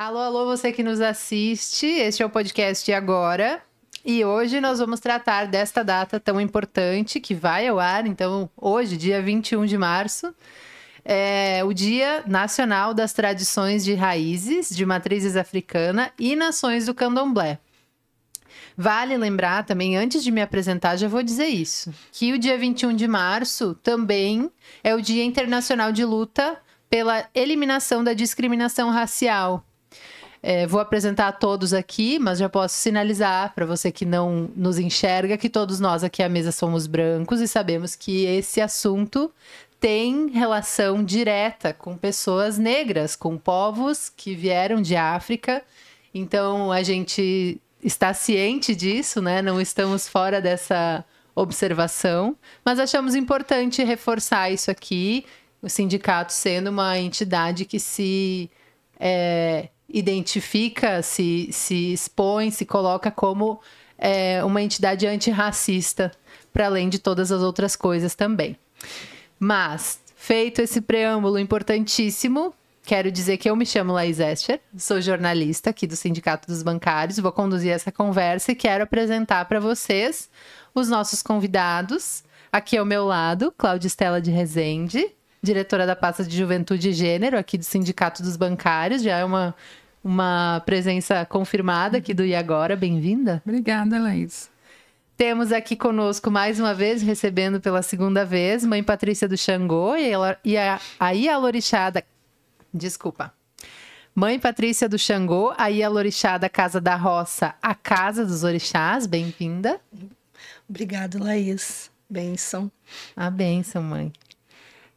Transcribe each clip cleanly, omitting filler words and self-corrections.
Alô, alô, você que nos assiste. Este é o podcast Agora. E hoje nós vamos tratar desta data tão importante que vai ao ar. Então, hoje, dia 21 de março, é o Dia Nacional das Tradições de Raízes, de Matrizes Africana e Nações do Candomblé. Vale lembrar também, antes de me apresentar, já vou dizer isso, que o dia 21 de março também é o Dia Internacional de Luta pela Eliminação da Discriminação Racial. Vou apresentar a todos aqui, mas já posso sinalizar para você que não nos enxerga que todos nós aqui à mesa somos brancos e sabemos que esse assunto tem relação direta com pessoas negras, com povos que vieram de África. Então, a gente está ciente disso, né? Não estamos fora dessa observação, mas achamos importante reforçar isso aqui, o sindicato sendo uma entidade que se identifica, se expõe, se coloca como uma entidade antirracista, para além de todas as outras coisas também. Mas, feito esse preâmbulo importantíssimo, quero dizer que eu me chamo Laís Escher, sou jornalista aqui do Sindicato dos Bancários, vou conduzir essa conversa e quero apresentar para vocês os nossos convidados. Aqui ao meu lado, Cláudia Estela de Rezende, diretora da pasta de Juventude e Gênero aqui do Sindicato dos Bancários, já é uma presença confirmada aqui do E Agora, bem-vinda. Obrigada, Laís. Temos aqui conosco, mais uma vez, recebendo pela segunda vez, Mãe Patrícia do Xangô e a Ialorixá da... Desculpa. Mãe Patrícia do Xangô, a Ialorixá da Casa da Roça, a Casa dos Orixás, bem-vinda. Obrigada, Laís. Bênção. A bênção, mãe.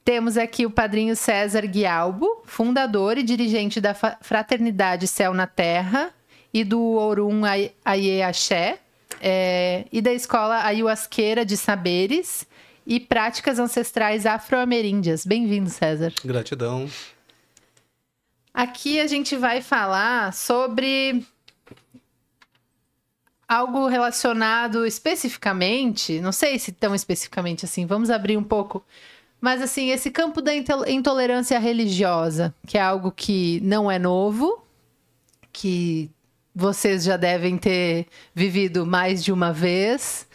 Temos aqui o padrinho César Guialbo, fundador e dirigente da Fraternidade Céu na Terra e do Orum Aie Axé, e da Escola Ayahuasqueira de Saberes e Práticas Ancestrais Afro-Ameríndias. Bem-vindo, César. Gratidão. Aqui a gente vai falar sobre algo relacionado especificamente, não sei se tão especificamente assim, vamos abrir um pouco, mas assim, esse campo da intolerância religiosa, que é algo que não é novo, que vocês já devem ter vivido mais de uma vez.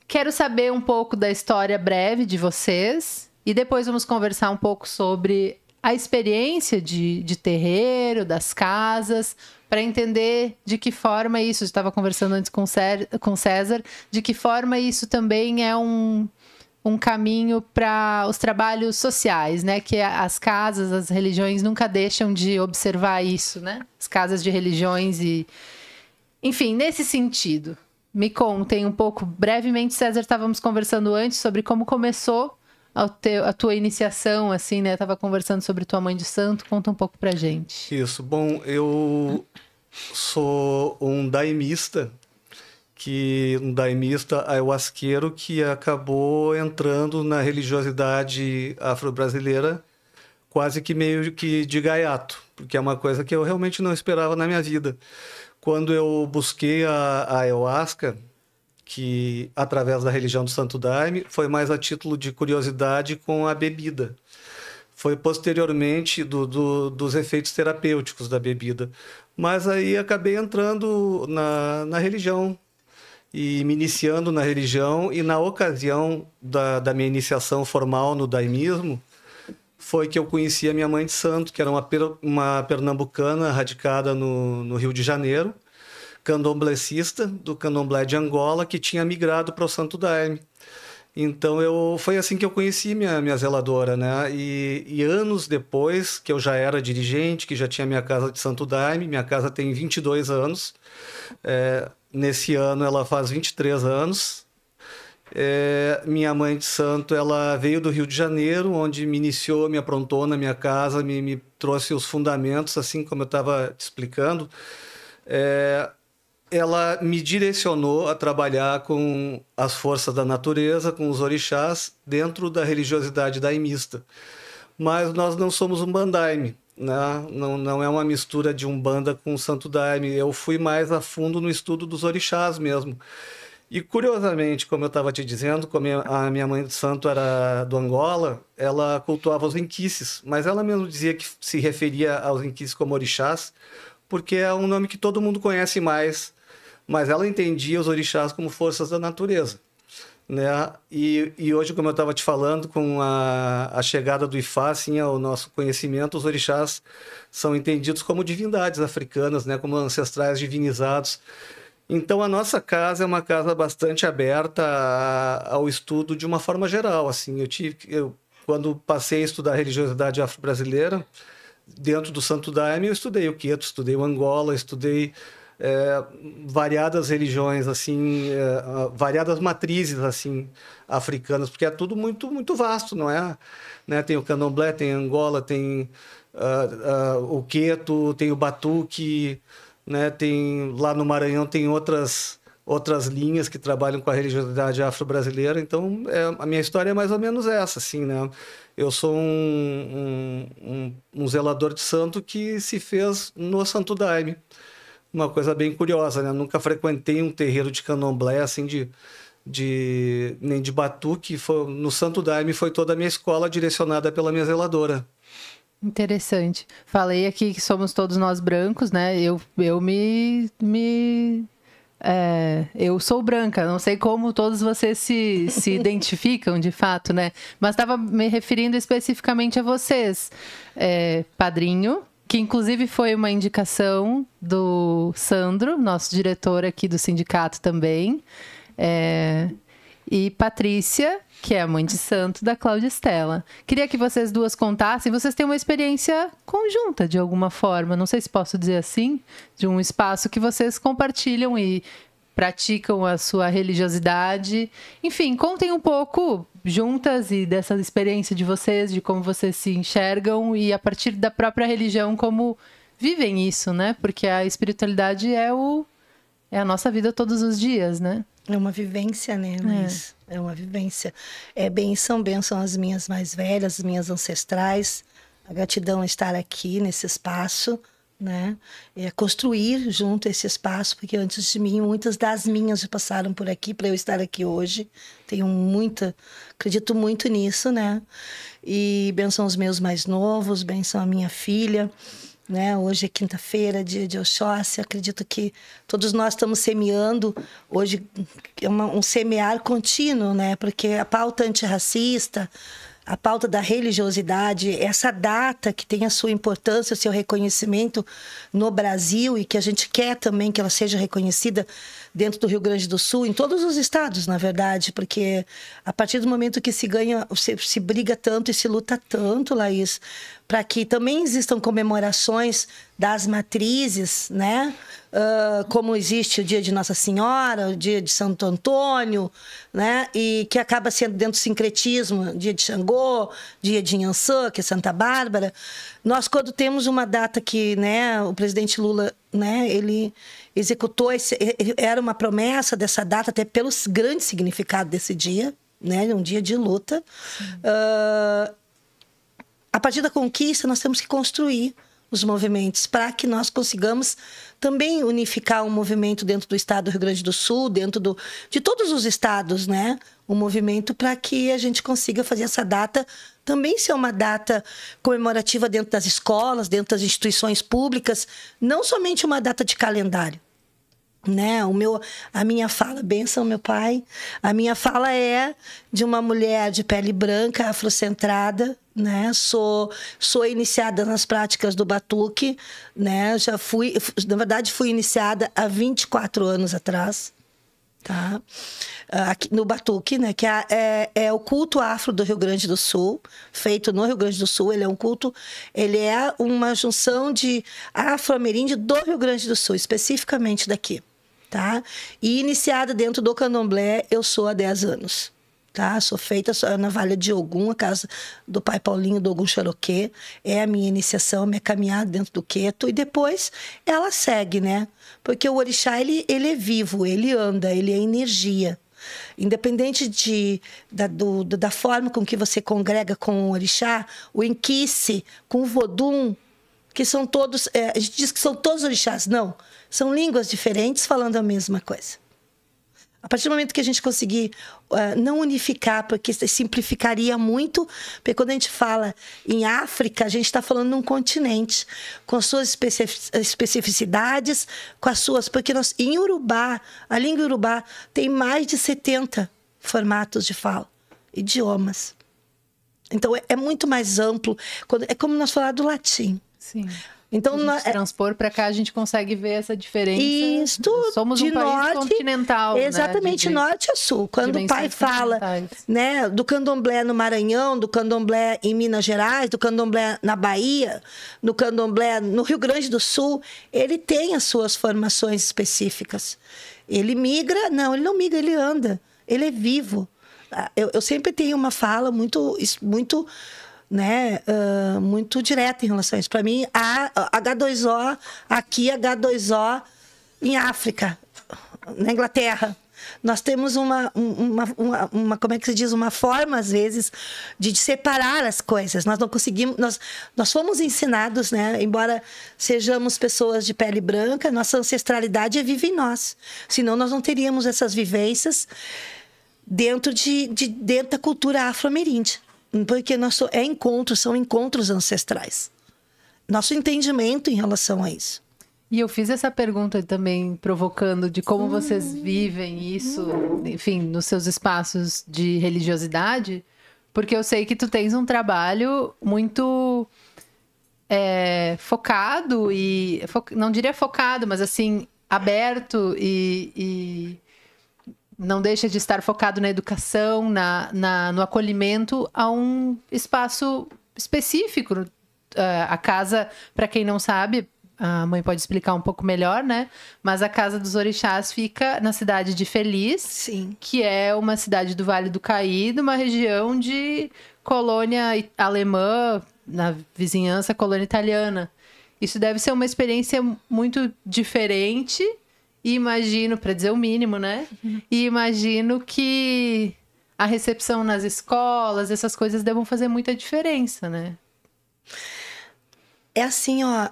Quero saber um pouco da história breve de vocês e depois vamos conversar um pouco sobre a experiência de terreiro, das casas, para entender de que forma isso, eu estava conversando antes com César, de que forma isso também é um caminho para os trabalhos sociais, né? Que as casas, as religiões nunca deixam de observar isso, né? As casas de religiões e... Enfim, nesse sentido, me contem um pouco, brevemente, César, estávamos conversando antes sobre como começou a tua iniciação, assim, né? Tava conversando sobre tua mãe de santo, conta um pouco pra gente. Isso, bom, eu sou um daimista ayahuasqueiro que acabou entrando na religiosidade afro-brasileira quase que meio que de gaiato, porque é uma coisa que eu realmente não esperava na minha vida. Quando eu busquei a ayahuasca, que através da religião do Santo Daime, foi mais a título de curiosidade com a bebida. Foi posteriormente dos efeitos terapêuticos da bebida. Mas aí acabei entrando na religião e me iniciando na religião, e na ocasião da minha iniciação formal no daimismo, foi que eu conheci a minha mãe de santo, que era uma pernambucana radicada no Rio de Janeiro, candomblessista do candomblé de Angola, que tinha migrado para o Santo Daime. Então foi assim que eu conheci minha zeladora, né? E anos depois, que eu já era dirigente, que já tinha minha casa de Santo Daime, minha casa tem 22 anos, nesse ano ela faz 23 anos. Minha mãe de santo, ela veio do Rio de Janeiro, onde me iniciou, me aprontou na minha casa, me trouxe os fundamentos, assim como eu estava te explicando. Ela me direcionou a trabalhar com as forças da natureza, com os orixás, dentro da religiosidade daimista. Mas nós não somos um bandaime, né? Não é uma mistura de umbanda com santo daime. Eu fui mais a fundo no estudo dos orixás mesmo. E, curiosamente, como eu estava te dizendo, como a minha mãe de santo era do Angola, ela cultuava os inquices, mas ela mesmo dizia que se referia aos inquices como orixás, porque é um nome que todo mundo conhece mais, mas ela entendia os orixás como forças da natureza, né? E hoje, como eu estava te falando, com a chegada do Ifá, assim, ao nosso conhecimento, os orixás são entendidos como divindades africanas, né? Como ancestrais divinizados. Então, a nossa casa é uma casa bastante aberta ao estudo de uma forma geral. Assim, quando passei a estudar a religiosidade afro-brasileira, dentro do Santo Daime, eu estudei o Queto, estudei o Angola, estudei variadas religiões, assim, variadas matrizes assim, africanas, porque é tudo muito, muito vasto, não é? Né? Tem o Candomblé, tem Angola, tem o Queto, tem o Batuque, né? Tem, lá no Maranhão tem outras linhas que trabalham com a religiosidade afro-brasileira. Então, a minha história é mais ou menos essa, assim, né? Eu sou um zelador de santo que se fez no Santo Daime. Uma coisa bem curiosa, né? Eu nunca frequentei um terreiro de candomblé, assim, nem de batuque. No Santo Daime foi toda a minha escola direcionada pela minha zeladora. Interessante. Falei aqui que somos todos nós brancos, né? Eu sou branca, não sei como todos vocês se identificam de fato, né? Mas estava me referindo especificamente a vocês. Padrinho, que inclusive foi uma indicação do Sandro, nosso diretor aqui do sindicato também. E Patrícia, que é a mãe de santo da Cláudia Estela. Queria que vocês duas contassem, vocês têm uma experiência conjunta de alguma forma, não sei se posso dizer assim, de um espaço que vocês compartilham e praticam a sua religiosidade. Enfim, contem um pouco juntas e dessa experiência de vocês, de como vocês se enxergam e a partir da própria religião, como vivem isso, né? Porque a espiritualidade é a nossa vida todos os dias, né? É uma vivência, né, Luiz? É uma vivência. Bênção as minhas mais velhas, as minhas ancestrais. A gratidão é estar aqui nesse espaço, né? Construir junto esse espaço, porque antes de mim, muitas das minhas já passaram por aqui para eu estar aqui hoje. Acredito muito nisso, né? E bênção aos meus mais novos, bênção a minha filha. Né? Hoje é quinta-feira, dia de Oxóssi. Acredito que todos nós estamos semeando. Hoje é um semear contínuo, né? Porque a pauta antirracista, a pauta da religiosidade, essa data que tem a sua importância, o seu reconhecimento no Brasil e que a gente quer também que ela seja reconhecida dentro do Rio Grande do Sul, em todos os estados, na verdade, porque a partir do momento que se ganha, se briga tanto e se luta tanto, Laís, para que também existam comemorações das matrizes, né? Como existe o dia de Nossa Senhora, o dia de Santo Antônio, né? E que acaba sendo dentro do sincretismo, dia de Xangô, dia de Inhansã, que é Santa Bárbara. Nós, quando temos uma data que, né, o presidente Lula, né, ele executou, era uma promessa dessa data, até pelo grande significado desse dia, né? Um dia de luta. A partir da conquista, nós temos que construir os movimentos para que nós consigamos também unificar um movimento dentro do estado do Rio Grande do Sul, dentro de todos os estados, né? Um movimento para que a gente consiga fazer essa data também ser uma data comemorativa dentro das escolas, dentro das instituições públicas, não somente uma data de calendário. Né? A minha fala, bênção meu pai, a minha fala é de uma mulher de pele branca, afrocentrada, né? Sou iniciada nas práticas do batuque, né? Na verdade fui iniciada há 24 anos atrás, tá? Aqui no batuque, né? Que é o culto afro do Rio Grande do Sul, feito no Rio Grande do Sul. Ele é uma junção de afro-ameríndio do Rio Grande do Sul, especificamente daqui. Tá? E iniciada dentro do candomblé, eu sou há 10 anos. Tá? Sou feita na Valha de Ogum, a casa do pai Paulinho do Ogum Xaroquê. É a minha iniciação, a minha caminhada dentro do Queto. E depois ela segue, né? Porque o orixá, ele é vivo, ele anda, ele é energia. Independente da forma com que você congrega com o orixá, o enquice, com o vodum, que são todos... a gente diz que são todos orixás. Não. São línguas diferentes falando a mesma coisa. A partir do momento que a gente conseguir não unificar, porque simplificaria muito, porque quando a gente fala em África, a gente está falando de um continente, com as suas especificidades, com as suas... Porque em Urubá, a língua Urubá, tem mais de 70 formatos de fala, idiomas. Então, é muito mais amplo. É como nós falar do latim. Sim. Então, a gente transpor para cá, a gente consegue ver essa diferença. Isso, somos um país continental. Exatamente, né? Norte a Sul. Quando o pai fala, né, do candomblé no Maranhão, do candomblé em Minas Gerais, do candomblé na Bahia, do candomblé no Rio Grande do Sul, ele tem as suas formações específicas. Ele migra? Não, ele não migra, ele anda. Ele é vivo. Eu sempre tenho uma fala muito né, muito direta em relação a isso. Para mim, H2O aqui, H2O em África, na Inglaterra. Nós temos como é que se diz? Uma forma, às vezes, de separar as coisas. Nós não conseguimos... Nós fomos ensinados, né? Embora sejamos pessoas de pele branca, nossa ancestralidade vive em nós. Senão, nós não teríamos essas vivências dentro da cultura afro-ameríndia. Porque são encontros ancestrais. Nosso entendimento em relação a isso. E eu fiz essa pergunta também, provocando, de como vocês vivem isso, enfim, nos seus espaços de religiosidade, porque eu sei que tu tens um trabalho muito focado e... não diria focado, mas assim, aberto e não deixa de estar focado na educação, no acolhimento a um espaço específico. A casa, para quem não sabe, a mãe pode explicar um pouco melhor, né? Mas a Casa dos Orixás fica na cidade de Feliz, sim, que é uma cidade do Vale do Caí, numa região de colônia alemã, na vizinhança colônia italiana. Isso deve ser uma experiência muito diferente. E imagino, para dizer o mínimo, né? E imagino que a recepção nas escolas, essas coisas devam fazer muita diferença, né? É assim, ó,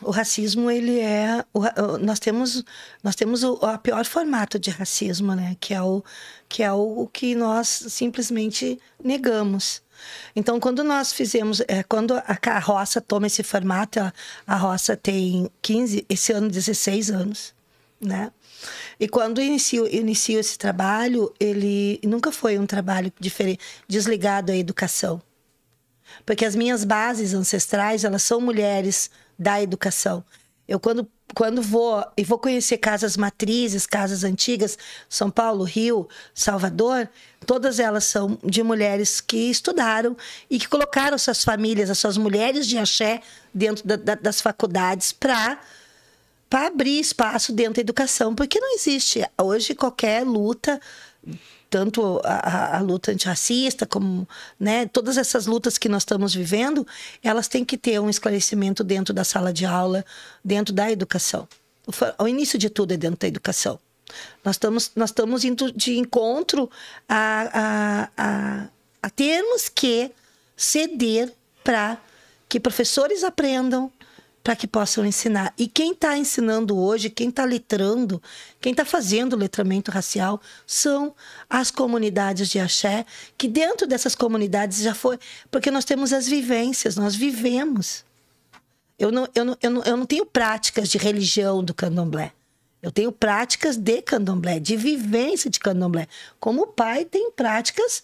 o racismo, ele é... nós temos o pior formato de racismo, né? Que é o que nós simplesmente negamos. Então, quando nós fizemos... quando a Roça toma esse formato, a Roça tem esse ano 16 anos. Né? E quando inicio esse trabalho, ele nunca foi um trabalho desligado à educação. Porque as minhas bases ancestrais, elas são mulheres da educação. Eu, quando vou conhecer casas matrizes, casas antigas, São Paulo, Rio, Salvador, todas elas são de mulheres que estudaram e que colocaram suas famílias, as suas mulheres de axé dentro das faculdades para abrir espaço dentro da educação, porque não existe hoje qualquer luta, tanto a luta antirracista, como, né, todas essas lutas que nós estamos vivendo, elas têm que ter um esclarecimento dentro da sala de aula, dentro da educação. O início de tudo é dentro da educação. Nós estamos indo de encontro a termos que ceder para que professores aprendam, para que possam ensinar. E quem está ensinando hoje, quem está letrando, quem está fazendo o letramento racial, são as comunidades de axé, que dentro dessas comunidades já foi... Porque nós temos as vivências, nós vivemos. Eu não tenho práticas de religião do candomblé. Eu tenho práticas de candomblé, de vivência de candomblé. Como o pai tem práticas,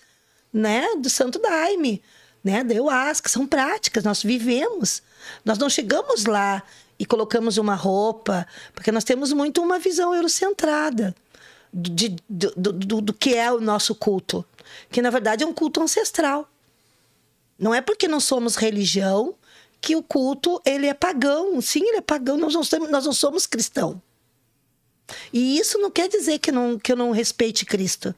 né, do Santo Daime, né, da Ayahuasca, são práticas, nós vivemos. Nós não chegamos lá e colocamos uma roupa, porque nós temos muito uma visão eurocentrada do que é o nosso culto, que na verdade é um culto ancestral. Não é porque não somos religião que o culto ele é pagão. Sim, ele é pagão, nós não somos cristãos. E isso não quer dizer que eu não respeite Cristo.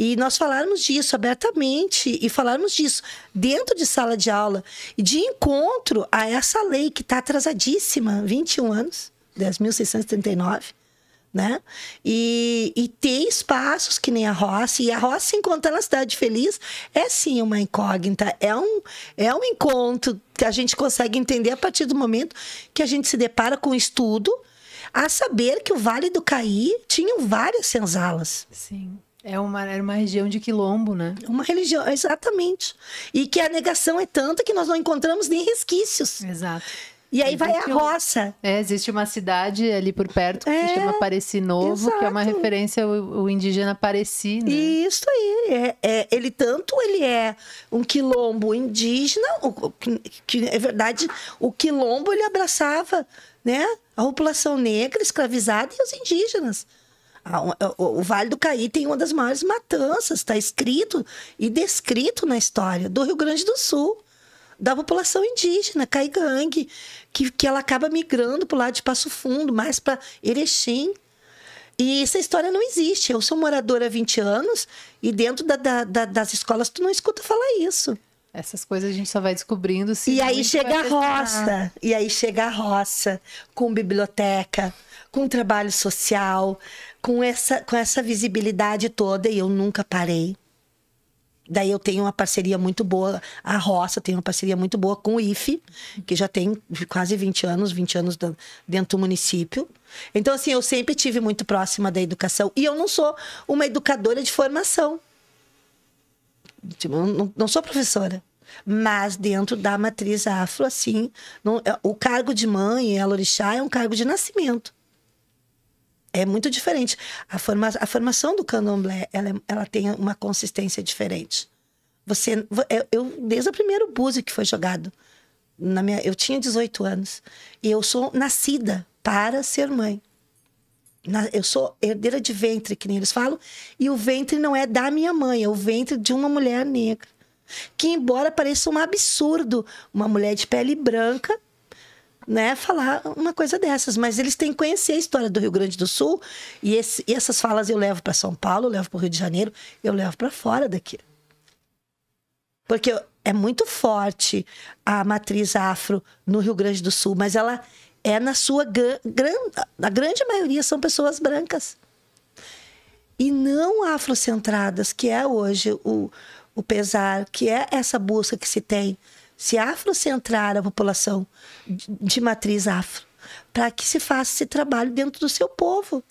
E nós falarmos disso abertamente e falarmos disso dentro de sala de aula e de encontro a essa lei que está atrasadíssima, 21 anos, 10.639, né? E ter espaços que nem a Roça. E a Roça se encontrar na Cidade Feliz é sim uma incógnita, é um encontro que a gente consegue entender a partir do momento que a gente se depara com o estudo. A saber que o Vale do Caí tinham várias senzalas. Sim. Era uma região de quilombo, né? Uma religião, exatamente. E que a negação é tanta que nós não encontramos nem resquícios. Exato. E aí vai a roça. Existe uma cidade ali por perto que se chama Pareci Novo, que é uma referência ao indígena Pareci, né? Isso aí. Ele é um quilombo indígena, que é verdade, o quilombo ele abraçava, né, a população negra, escravizada e os indígenas. O Vale do Caí tem uma das maiores matanças, está escrito e descrito na história do Rio Grande do Sul, da população indígena, caigangue, que ela acaba migrando para o lado de Passo Fundo, mais para Erechim. E essa história não existe. Eu sou moradora há 20 anos e dentro das escolas tu não escuta falar isso. Essas coisas a gente só vai descobrindo se... E aí chega a roça. E aí chega a roça com biblioteca, com trabalho social, com essa visibilidade toda. E eu nunca parei. Daí eu tenho uma parceria muito boa, a roça tem uma parceria muito boa com o IFE, que já tem quase 20 anos dentro do município. Então, assim, eu sempre estive muito próxima da educação. E eu não sou uma educadora de formação. Não sou professora. Mas dentro da matriz afro, assim, o cargo de mãe e elorixá é um cargo de nascimento. É muito diferente. A formação do candomblé, ela tem uma consistência diferente. Desde o primeiro búzio que foi jogado, eu tinha 18 anos. E eu sou nascida para ser mãe. Eu sou herdeira de ventre, que nem eles falam. E o ventre não é da minha mãe, é o ventre de uma mulher negra. Que, embora pareça um absurdo, uma mulher de pele branca, né, falar uma coisa dessas, mas eles têm que conhecer a história do Rio Grande do Sul e essas falas eu levo para São Paulo, eu levo para o Rio de Janeiro, eu levo para fora daqui. Porque é muito forte a matriz afro no Rio Grande do Sul, mas ela é na sua a grande maioria são pessoas brancas. E não afrocentradas, que é hoje o pesar, que é essa busca que se tem. Se afrocentrar a população de matriz afro, para que se faça esse trabalho dentro do seu povo.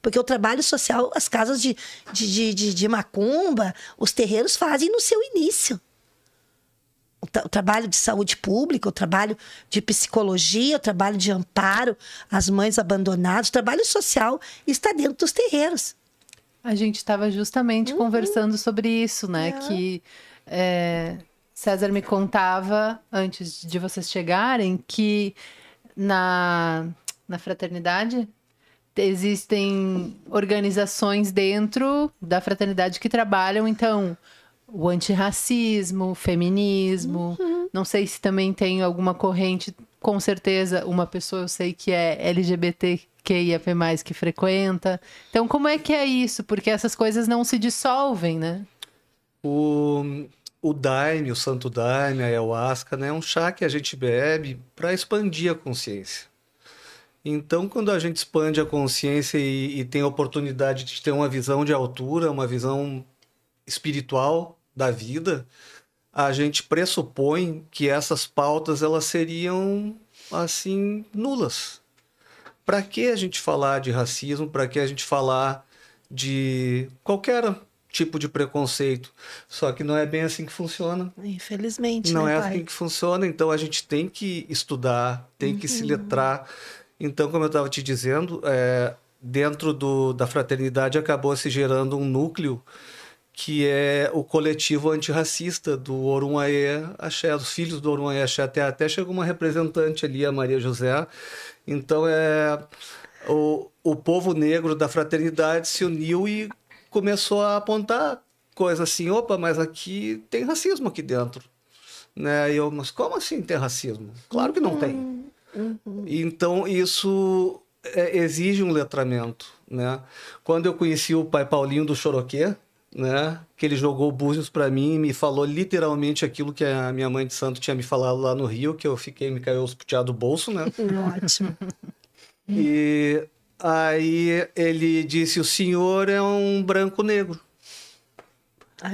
Porque o trabalho social, as casas de macumba, os terreiros fazem no seu início. O trabalho de saúde pública, o trabalho de psicologia, o trabalho de amparo às mães abandonadas, o trabalho social está dentro dos terreiros. A gente estava justamente conversando sobre isso, né? Que... César me contava, antes de vocês chegarem, que na fraternidade existem organizações dentro da fraternidade que trabalham, então, o antirracismo, o feminismo. Não sei se também tem alguma corrente, com certeza, uma pessoa eu sei que é LGBTQIAP+, que frequenta. Então, como é que é isso? Porque essas coisas não se dissolvem, né? O daime, o santo daime, a ayahuasca, né, é um chá que a gente bebe para expandir a consciência. Então, quando a gente expande a consciência e tem a oportunidade de ter uma visão de altura, uma visão espiritual da vida, a gente pressupõe que essas pautas elas seriam, assim, nulas. Para que a gente falar de racismo? Para que a gente falar de qualquer tipo de preconceito? Só que não é bem assim que funciona. Infelizmente, não né, é pai? assim que funciona. Então a gente tem que estudar, tem que se letrar. Então, como eu estava te dizendo, dentro da fraternidade acabou se gerando um núcleo que é o coletivo antirracista do Orunhaê Axé, os filhos do Orunhaê Axé. Até chegou uma representante ali, a Maria José. Então o povo negro da fraternidade se uniu e começou a apontar coisas assim, opa, mas aqui tem racismo aqui dentro, né? E eu, mas como assim tem racismo? Claro que não tem. Então isso exige um letramento, né? Quando eu conheci o pai Paulinho do Choroquê, né, que ele jogou búzios para mim e me falou literalmente aquilo que a minha mãe de santo tinha me falado lá no Rio, que me caiu os puteados do bolso, né? Ótimo. E aí ele disse, o senhor é um branco negro.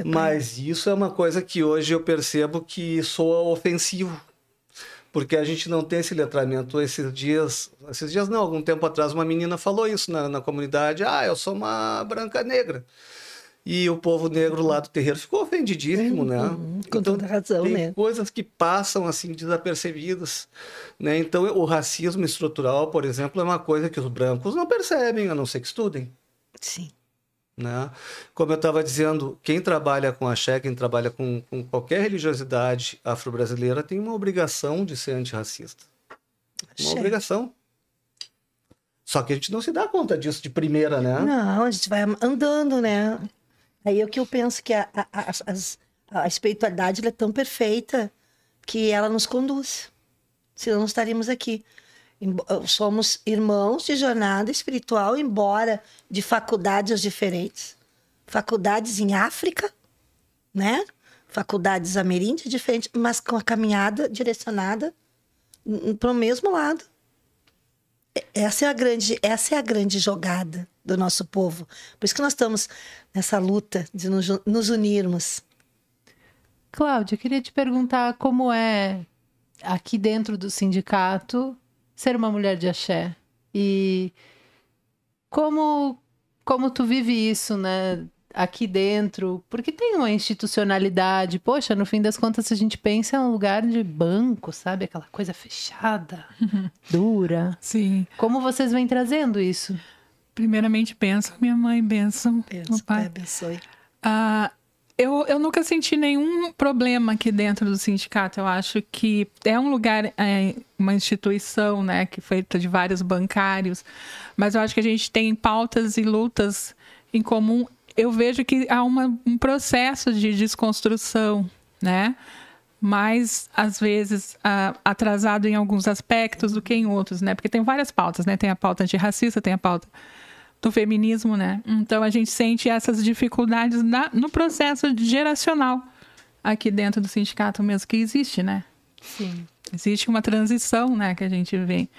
Mas isso é uma coisa que hoje eu percebo que soa ofensivo. porque a gente não tem esse letramento. Esses dias não, algum tempo atrás, uma menina falou isso na comunidade: eu sou uma branca negra. E o povo negro lá do terreiro ficou ofendidíssimo, né? Com toda razão, tem né? coisas que passam, assim, desapercebidas, né? Então, o racismo estrutural, por exemplo, é uma coisa que os brancos não percebem, a não ser que estudem. Sim. Né? Como eu estava dizendo, quem trabalha com axé, quem trabalha com qualquer religiosidade afro-brasileira tem uma obrigação de ser antirracista. Uma obrigação. Só que a gente não se dá conta disso de primeira, né? Não, a gente vai andando, né? Aí é o que eu penso que a espiritualidade ela é tão perfeita que ela nos conduz. Senão não estaríamos aqui. Somos irmãos de jornada espiritual, embora de faculdades diferentes. Faculdades em África, né? Faculdades ameríndias diferentes, mas com a caminhada direcionada para o mesmo lado. Essa é a grande jogada do nosso povo. Por isso que nós estamos nessa luta de nos unirmos. Cláudia, eu queria te perguntar como é aqui dentro do sindicato ser uma mulher de axé. E como tu vive isso, né? Aqui dentro, porque tem uma institucionalidade. Poxa, no fim das contas, se a gente pensa, é um lugar de banco, sabe? Aquela coisa fechada, dura. Sim. Como vocês vêm trazendo isso? Primeiramente, benção, minha mãe, benção, meu pai. Abençoe. Eu nunca senti nenhum problema aqui dentro do sindicato. Eu acho que é um lugar, uma instituição, né, que foi feita de vários bancários, mas eu acho que a gente tem pautas e lutas em comum. Eu vejo que há um processo de desconstrução, né? Mais, às vezes, atrasado em alguns aspectos do que em outros, né? Porque tem várias pautas, né? Tem a pauta antirracista, tem a pauta do feminismo, né? Então, a gente sente essas dificuldades no processo geracional aqui dentro do sindicato mesmo, que existe, né? Sim. Existe uma transição, né? Que a gente vê.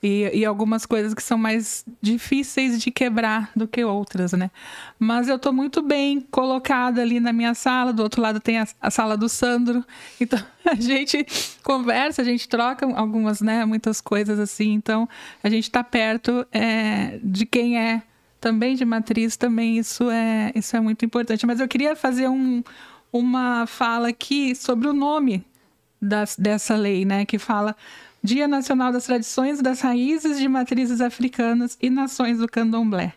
E algumas coisas que são mais difíceis de quebrar do que outras, né? Mas eu tô muito bem colocada ali na minha sala. Do outro lado tem a sala do Sandro. Então, a gente conversa, a gente troca algumas, né? Muitas coisas assim. Então, a gente tá perto de quem é também de matriz. Também isso é muito importante. Mas eu queria fazer uma fala aqui sobre o nome dessa lei, né? Que fala... Dia Nacional das Tradições das Raízes de Matrizes Africanas e Nações do Candomblé.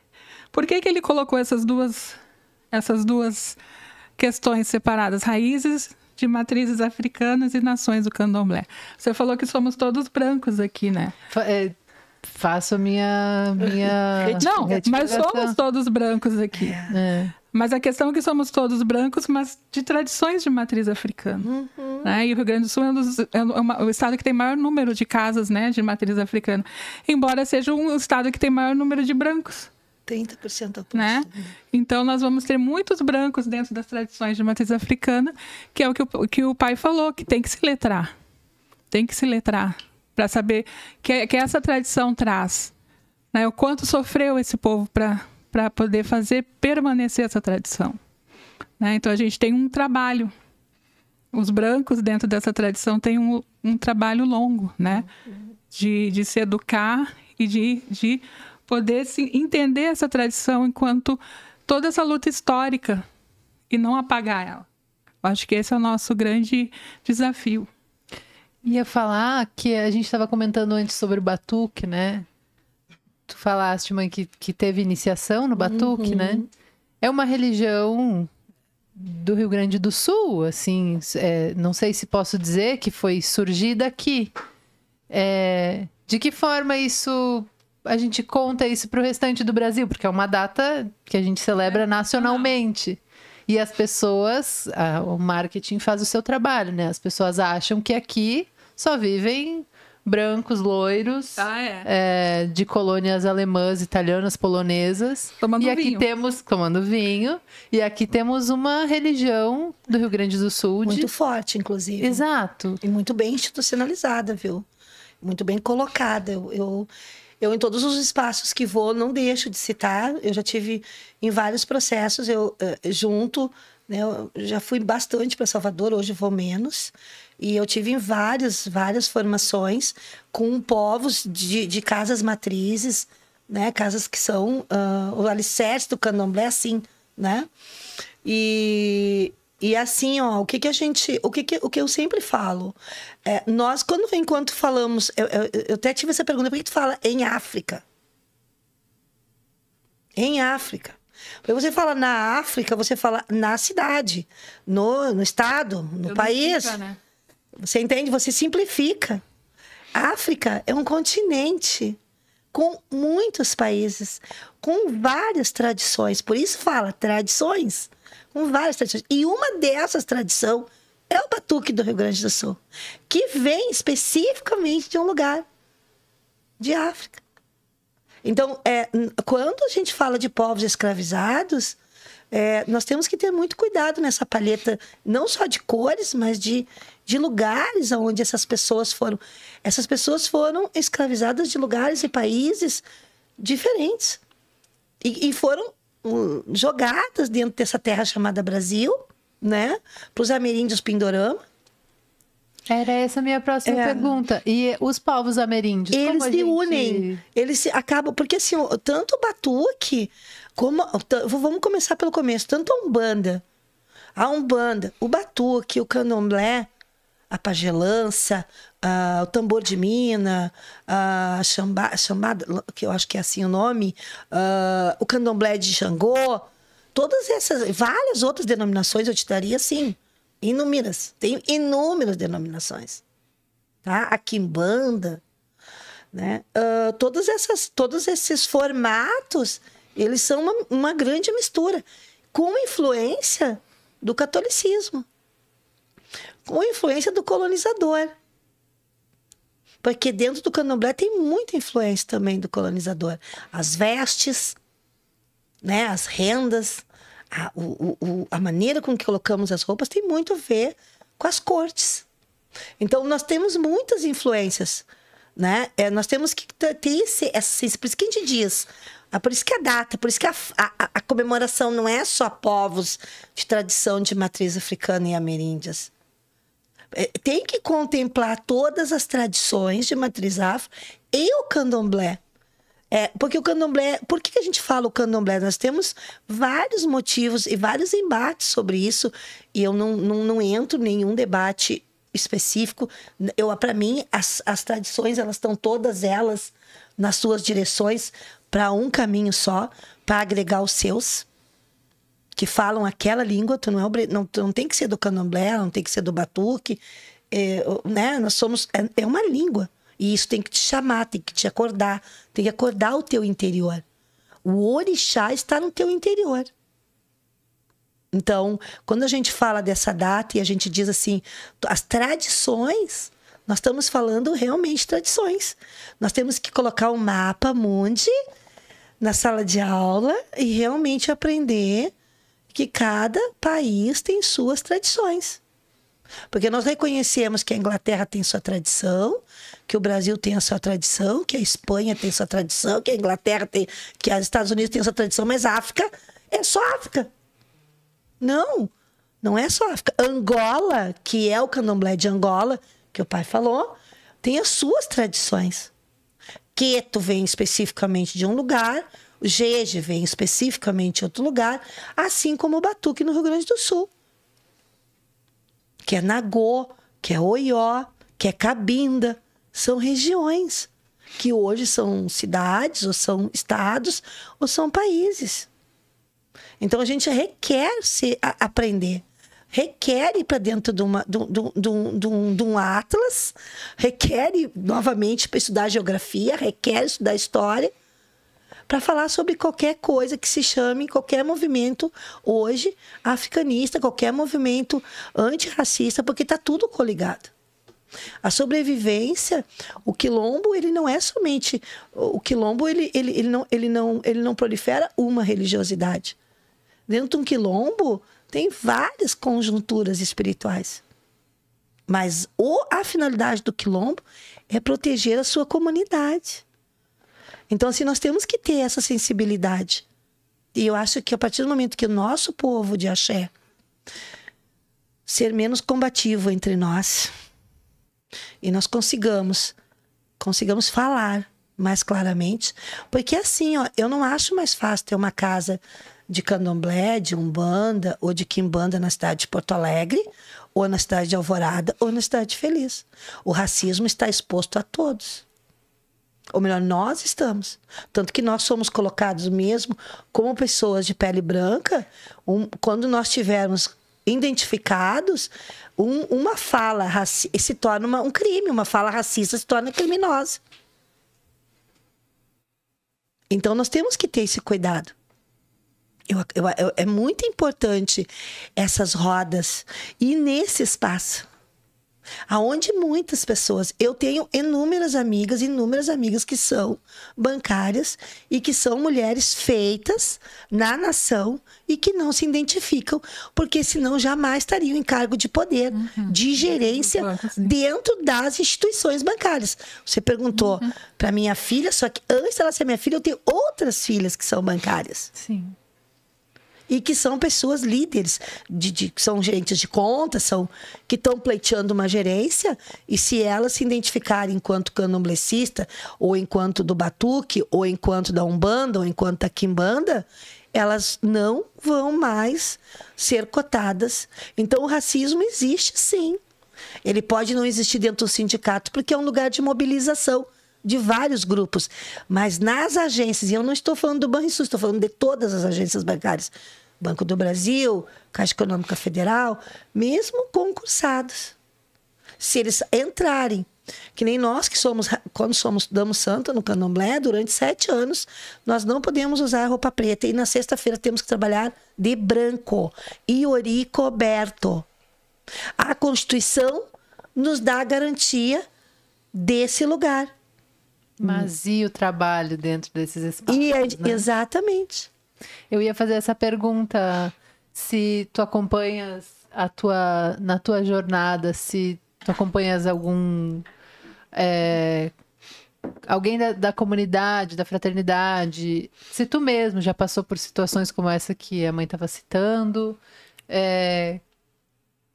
Por que ele colocou essas duas questões separadas? Raízes de matrizes africanas e nações do Candomblé. Você falou que somos todos brancos aqui, né? Faço a minha Não, mas somos todos brancos aqui. Mas a questão é que somos todos brancos, mas de tradições de matriz africana. Né? E o Rio Grande do Sul é o estado que tem maior número de casas, né, de matriz africana. Embora seja um estado que tem maior número de brancos. 30% ao né? Então, nós vamos ter muitos brancos dentro das tradições de matriz africana, que é o que o pai falou, que tem que se letrar. Tem que se letrar para saber que essa tradição traz. Né? O quanto sofreu esse povo para poder fazer permanecer essa tradição. Né? Então, a gente tem um trabalho. Os brancos, dentro dessa tradição, têm um trabalho longo, né? De se educar e de poder entender essa tradição enquanto toda essa luta histórica e não apagar ela. Eu acho que esse é o nosso grande desafio. Ia falar que a gente estava comentando antes sobre o batuque, né? Tu falaste, mãe, que teve iniciação no batuque, né? É uma religião do Rio Grande do Sul, assim, não sei se posso dizer que foi surgida aqui. De que forma a gente conta isso para o restante do Brasil? Porque é uma data que a gente celebra nacionalmente. E as pessoas, o marketing faz o seu trabalho, né? As pessoas acham que aqui só vivem brancos, loiros, de colônias alemãs, italianas, polonesas. Tomando vinho. Tomando vinho. E aqui temos uma religião do Rio Grande do Sul. Muito forte, inclusive. Exato. E muito bem institucionalizada, viu? Muito bem colocada. Eu, em todos os espaços que vou, não deixo de citar. Eu já tive em vários processos, junto né? Eu já fui bastante para Salvador, hoje vou menos. E eu tive em várias formações com povos de casas matrizes, né? Casas que são o alicerce do candomblé, assim, né? E assim, ó, o que eu sempre falo, nós, enquanto falamos, eu até tive essa pergunta, por que tu fala em África? Em África. Porque você fala na África, você fala na cidade, no estado, no país. Né? Você entende? Você simplifica. A África é um continente com muitos países, com várias tradições. Por isso fala tradições, com várias tradições. E uma dessas tradições é o batuque do Rio Grande do Sul, que vem especificamente de um lugar de África. Então, quando a gente fala de povos escravizados, nós temos que ter muito cuidado nessa palheta, não só de cores, mas de lugares onde essas pessoas foram. Essas pessoas foram escravizadas de lugares e países diferentes. E foram jogadas dentro dessa terra chamada Brasil, né? Para os ameríndios Pindorama. Era essa a minha próxima pergunta. E os povos ameríndios? Eles se unem. Eles se acabam... Porque assim, tanto o batuque como... Vamos começar pelo começo. Tanto a Umbanda, o batuque, o candomblé, a pagelança, o tambor de mina, a chambada, que eu acho que é assim o nome, o candomblé de Xangô, todas essas, várias outras denominações eu te daria assim, inúmeras, tem inúmeras denominações, tá? A quimbanda, né? Todos esses formatos, eles são uma grande mistura, com influência do catolicismo, com influência do colonizador. Porque dentro do candomblé tem muita influência também do colonizador. As vestes, né, as rendas, a maneira com que colocamos as roupas tem muito a ver com as cortes. Então, nós temos muitas influências, né? Nós temos que ter por isso que a gente diz, por isso que a data, por isso que a comemoração não é só povos de tradição de matriz africana e ameríndias. Tem que contemplar todas as tradições de matriz afro e o candomblé. Porque o candomblé... Por que a gente fala o candomblé? Nós temos vários motivos e vários embates sobre isso. E eu não entro em nenhum debate específico. Para mim, as tradições, elas estão todas elas nas suas direções para um caminho só, para agregar os seus, que falam aquela língua. Tu não tem que ser do candomblé, não tem que ser do batuque. Né? Nós somos... É uma língua. E isso tem que te chamar, tem que te acordar, tem que acordar o teu interior. O orixá está no teu interior. Então, quando a gente fala dessa data e a gente diz assim, as tradições, nós estamos falando realmente tradições. Nós temos que colocar um mapa mundi na sala de aula e realmente aprender que cada país tem suas tradições. Porque nós reconhecemos que a Inglaterra tem sua tradição, que o Brasil tem a sua tradição, que a Espanha tem sua tradição, que a Inglaterra tem, que os Estados Unidos tem a sua tradição, mas a África é só África. Não é só África. Angola, que é o candomblé de Angola, que o pai falou, tem as suas tradições. Queto vem especificamente de um lugar, o Jeje vem especificamente de outro lugar, assim como o batuque no Rio Grande do Sul. Que é Nagô, que é Oió, que é Cabinda. São regiões que hoje são cidades, ou são estados, ou são países. Então, a gente requer aprender. Requer ir para dentro de um atlas, requer ir novamente para estudar geografia, requer estudar história, para falar sobre qualquer coisa que se chame, qualquer movimento hoje africanista, qualquer movimento antirracista, porque está tudo coligado. A sobrevivência, o quilombo, ele não é somente... O quilombo, ele não prolifera uma religiosidade. Dentro de um quilombo, tem várias conjunturas espirituais. Mas a finalidade do quilombo é proteger a sua comunidade. Então, assim, nós temos que ter essa sensibilidade. E eu acho que a partir do momento que o nosso povo de axé ser menos combativo entre nós. E nós consigamos falar mais claramente. Porque assim, ó, eu não acho mais fácil ter uma casa de candomblé, de umbanda ou de quimbanda na cidade de Porto Alegre, ou na cidade de Alvorada, ou na cidade de Feliz. O racismo está exposto a todos. Ou melhor, nós estamos. Tanto que nós somos colocados mesmo como pessoas de pele branca, quando nós tivermos identificados, uma fala se torna um crime, uma fala racista se torna criminosa. Então nós temos que ter esse cuidado. É muito importante essas rodas. E nesse espaço, aonde muitas pessoas... Eu tenho inúmeras amigas que são bancárias e que são mulheres feitas na nação e que não se identificam, porque senão jamais estariam em cargo de poder, de gerência dentro das instituições bancárias. Você perguntou para minha filha, só que antes dela ser minha filha, eu tenho outras filhas que são bancárias. Sim. E que são pessoas líderes, que são gerentes de conta, que estão pleiteando uma gerência, e se elas se identificarem enquanto candomblecista, ou enquanto do batuque, ou enquanto da umbanda, ou enquanto da quimbanda, elas não vão mais ser cotadas. Então o racismo existe, sim. Ele pode não existir dentro do sindicato, porque é um lugar de mobilização de vários grupos. Mas nas agências, e eu não estou falando do Banrisul, estou falando de todas as agências bancárias, Banco do Brasil, Caixa Econômica Federal, mesmo concursados. Se eles entrarem, que nem nós que somos, quando damos santa no candomblé, durante 7 anos, nós não podemos usar roupa preta. E na sexta-feira temos que trabalhar de branco, iori coberto. A Constituição nos dá a garantia desse lugar. Mas e o trabalho dentro desses espaços? Né? Exatamente. Eu ia fazer essa pergunta, se tu acompanhas na tua jornada, se tu acompanhas alguém da comunidade, da fraternidade, se tu mesmo já passou por situações como essa que a mãe estava citando,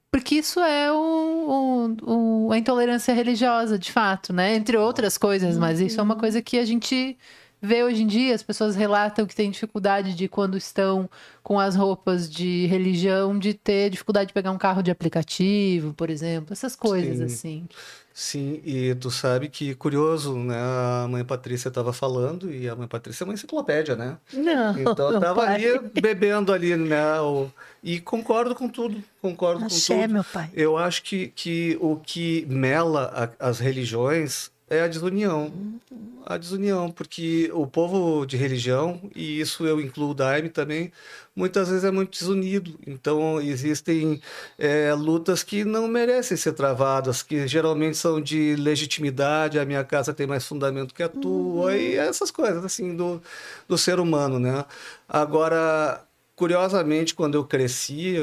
porque isso é a intolerância religiosa, de fato, né? Entre outras coisas, mas isso é uma coisa que a gente vê hoje em dia. As pessoas relatam que têm dificuldade de, quando estão com as roupas de religião, de ter dificuldade de pegar um carro de aplicativo, por exemplo. Essas coisas, Sim. assim. Sim, e tu sabe que, curioso, né? A mãe Patrícia estava falando, e a mãe Patrícia é uma enciclopédia, né? Não, então eu tava ali bebendo ali, né? E concordo com tudo, concordo Axé, com tudo. meu pai. Eu acho que o que mela as religiões é a desunião. A desunião, porque o povo de religião, e isso eu incluo o Daime também, muitas vezes é muito desunido. Então existem lutas que não merecem ser travadas, que geralmente são de legitimidade, a minha casa tem mais fundamento que a tua, e essas coisas assim do ser humano, né? Agora, curiosamente, quando eu cresci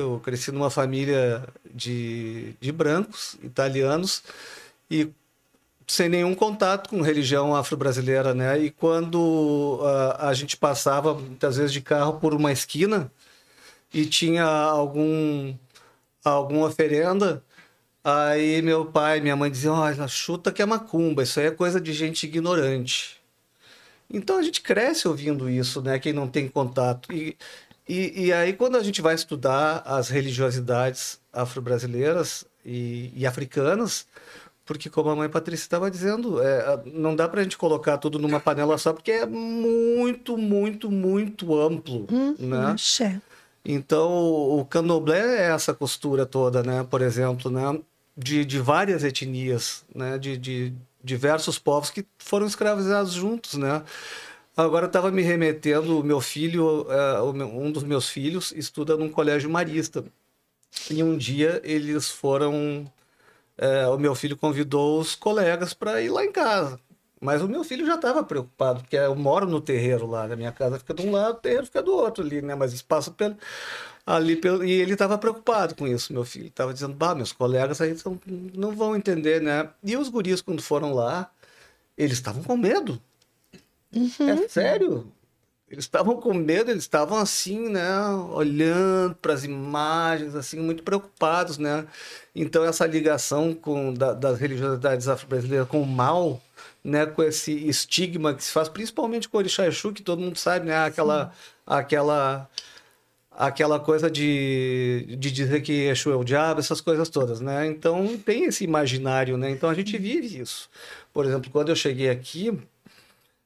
numa família de brancos, italianos, e sem nenhum contato com religião afro-brasileira, né? E quando a gente passava, muitas vezes, de carro por uma esquina e tinha alguma oferenda, aí meu pai e minha mãe diziam: olha, chuta que é macumba, isso aí é coisa de gente ignorante. Então a gente cresce ouvindo isso, né? Quem não tem contato. E aí, quando a gente vai estudar as religiosidades afro-brasileiras e africanas, porque, como a mãe Patrícia estava dizendo, não dá para a gente colocar tudo numa panela só, porque é muito, muito, muito amplo, né? Axé. Então, o candomblé é essa costura toda, né? Por exemplo, né? De várias etnias, né? De diversos povos que foram escravizados juntos, né? Agora eu estava me remetendo, o meu filho, um dos meus filhos, estuda num colégio marista. E um dia eles foram... o meu filho convidou os colegas para ir lá em casa. Mas o meu filho já estava preocupado, porque eu moro no terreiro lá, na minha casa fica de um lado, o terreiro fica do outro ali, né? Mas eles passam e ele estava preocupado com isso, meu filho. Estava dizendo: bah, meus colegas aí não vão entender, né? E os guris, quando foram lá, eles estavam com medo. É sério? Eles estavam com medo, eles estavam assim, né, olhando para as imagens, assim, muito preocupados, né? Então essa ligação das religiosidades afro-brasileiras com o mal, né, com esse estigma que se faz, principalmente com o Orixá Exu, que todo mundo sabe, né, aquela coisa de dizer que Exu é o diabo, essas coisas todas, né? Então tem esse imaginário, né? Então a gente vive isso. Por exemplo, quando eu cheguei aqui,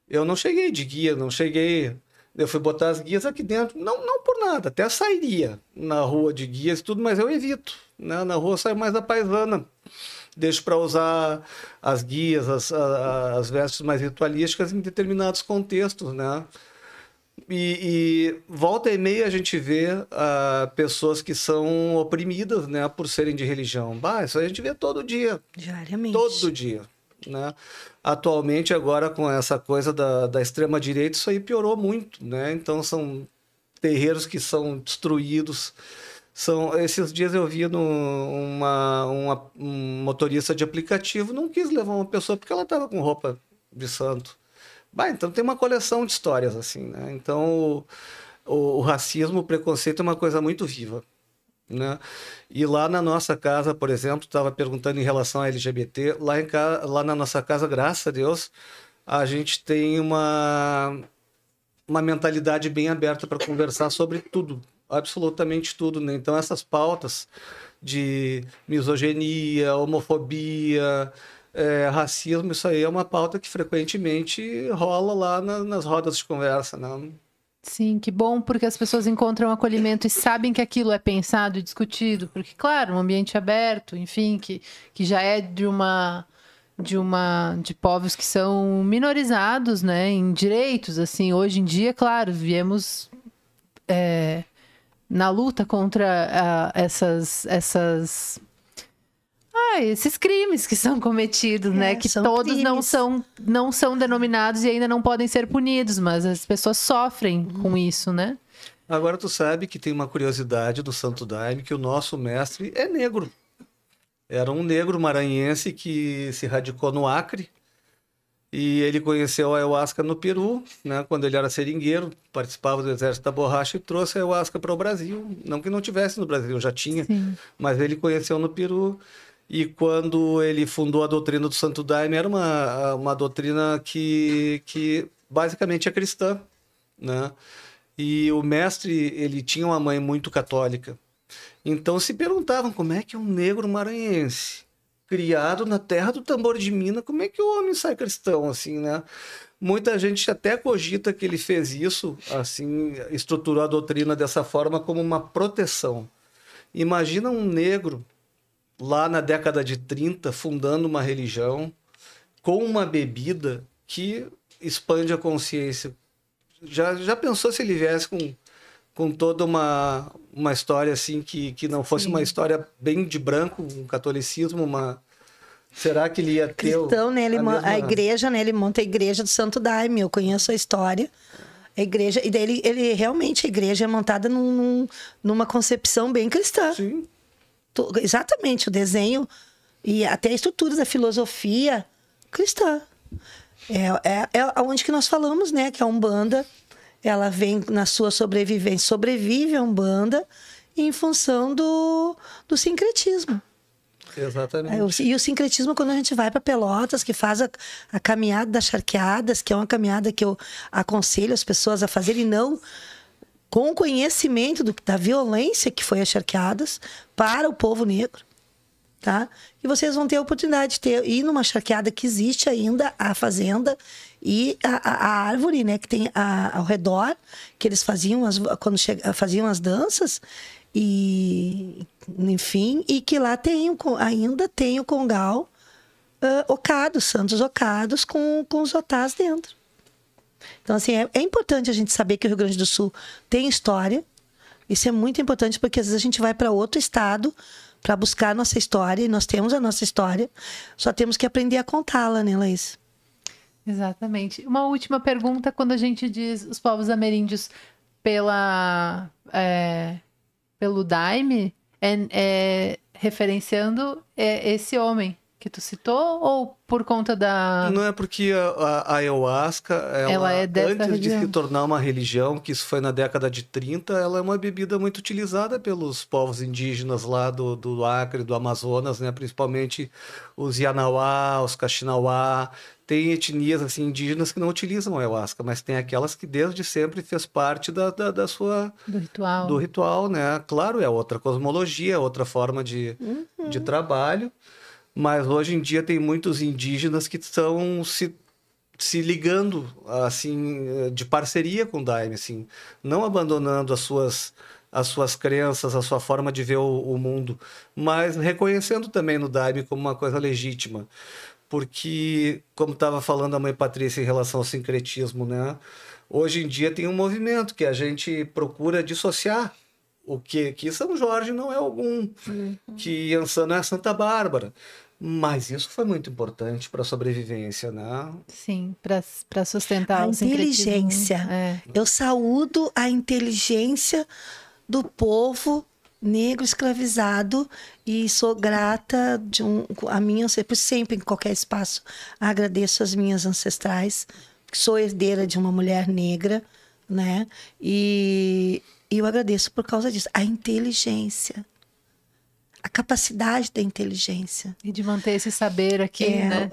eu não cheguei de guia, não cheguei. Eu fui botar as guias aqui dentro, não por nada, até sairia na rua de guias e tudo, mas eu evito, né? Na rua eu saio mais da paisana, deixo para usar as guias, as vestes mais ritualísticas em determinados contextos, né? E volta e meia a gente vê pessoas que são oprimidas, né, por serem de religião. Isso a gente vê todo dia. Diariamente. Todo dia, né? Atualmente, agora, com essa coisa da extrema-direita, isso aí piorou muito, né? Então, são terreiros que são destruídos. Esses dias eu vi um motorista de aplicativo não quis levar uma pessoa porque ela estava com roupa de santo. Então tem uma coleção de histórias assim, né? Então o racismo, o preconceito é uma coisa muito viva, né? E lá na nossa casa, por exemplo, estava perguntando em relação a LGBT, lá na nossa casa, graças a Deus, a gente tem uma mentalidade bem aberta para conversar sobre tudo, absolutamente tudo, né? Então essas pautas de misoginia, homofobia, racismo, isso aí é uma pauta que frequentemente rola lá nas rodas de conversa, né? Sim, que bom, porque as pessoas encontram acolhimento e sabem que aquilo é pensado e discutido, porque, claro, um ambiente aberto, enfim, que já é de povos que são minorizados, né, em direitos, assim, hoje em dia, claro, viemos na luta contra esses crimes que são cometidos, né? Que todos não são denominados e ainda não podem ser punidos, mas as pessoas sofrem com isso, né? Agora tu sabe que tem uma curiosidade do Santo Daime, que o nosso mestre é negro. Era um negro maranhense que se radicou no Acre e ele conheceu a ayahuasca no Peru, né? Quando ele era seringueiro, participava do Exército da Borracha e trouxe a ayahuasca para o Brasil. Não que não tivesse no Brasil, já tinha, Sim. Mas ele conheceu no Peru. E quando ele fundou a doutrina do Santo Daime, era uma doutrina que basicamente é cristã, né? E o mestre, ele tinha uma mãe muito católica. Então se perguntavam como é que um negro maranhense, criado na terra do tambor de Minas, como é que o homem sai cristão, assim, né? Muita gente até cogita que ele fez isso, assim, estruturou a doutrina dessa forma como uma proteção. Imagina um negro lá na década de 30, fundando uma religião com uma bebida que expande a consciência. Já pensou se ele viesse com toda uma história assim que não fosse uma história bem de branco, um catolicismo, será que ele ia ter cristão, né? A igreja, né? Ele monta a igreja do Santo Daime. Eu conheço a história. A igreja, e daí ele realmente, a igreja é montada numa concepção bem cristã. Sim. Exatamente, o desenho e até a estrutura da filosofia cristã. É onde que nós falamos, né? Que a Umbanda, ela vem na sua sobrevivência, sobrevive a Umbanda em função do sincretismo. Exatamente. E o sincretismo, quando a gente vai para Pelotas, que faz a caminhada das charqueadas, que é uma caminhada que eu aconselho as pessoas a fazerem, não com conhecimento da violência que foi as charqueadas para o povo negro, tá? E vocês vão ter a oportunidade de ir numa charqueada que existe ainda, a fazenda e a árvore, né, que tem ao redor, que eles faziam faziam as danças, e enfim, e que lá ainda tem o congal ocados, santos ocados com os otás dentro. Então, assim, é importante a gente saber que o Rio Grande do Sul tem história. Isso é muito importante, porque às vezes a gente vai para outro estado para buscar a nossa história, e nós temos a nossa história, só temos que aprender a contá-la, né, Laís? Exatamente. Uma última pergunta, quando a gente diz os povos ameríndios pelo Daime, referenciando esse homem, que tu citou, ou por conta da... Não, é porque a ayahuasca, Ela é dessa antes de região. se tornar uma religião, que isso foi na década de 30, ela é uma bebida muito utilizada pelos povos indígenas lá do Acre, do Amazonas, né? Principalmente os Yanauá, os Kaxinauá. Tem etnias assim, indígenas que não utilizam a ayahuasca, mas tem aquelas que desde sempre fez parte da sua... Do ritual. Do ritual, né? Claro, é outra cosmologia, outra forma de trabalho. Mas hoje em dia tem muitos indígenas que estão se ligando, assim, de parceria com o Daime, assim, não abandonando as suas crenças, a sua forma de ver o mundo, mas reconhecendo também no Daime como uma coisa legítima. Porque, como estava falando a mãe Patrícia em relação ao sincretismo, né? Hoje em dia tem um movimento que a gente procura dissociar o que São Jorge não é algum, que Iansã não é Santa Bárbara. Mas isso foi muito importante para a sobrevivência, né? Sim, para sustentar A o sincretismo. inteligência. Eu saúdo a inteligência do povo negro escravizado e sou grata a minha, sempre em qualquer espaço, agradeço as minhas ancestrais, sou herdeira de uma mulher negra, né? E eu agradeço por causa disso. A inteligência. A capacidade da inteligência. E de manter esse saber aqui, né?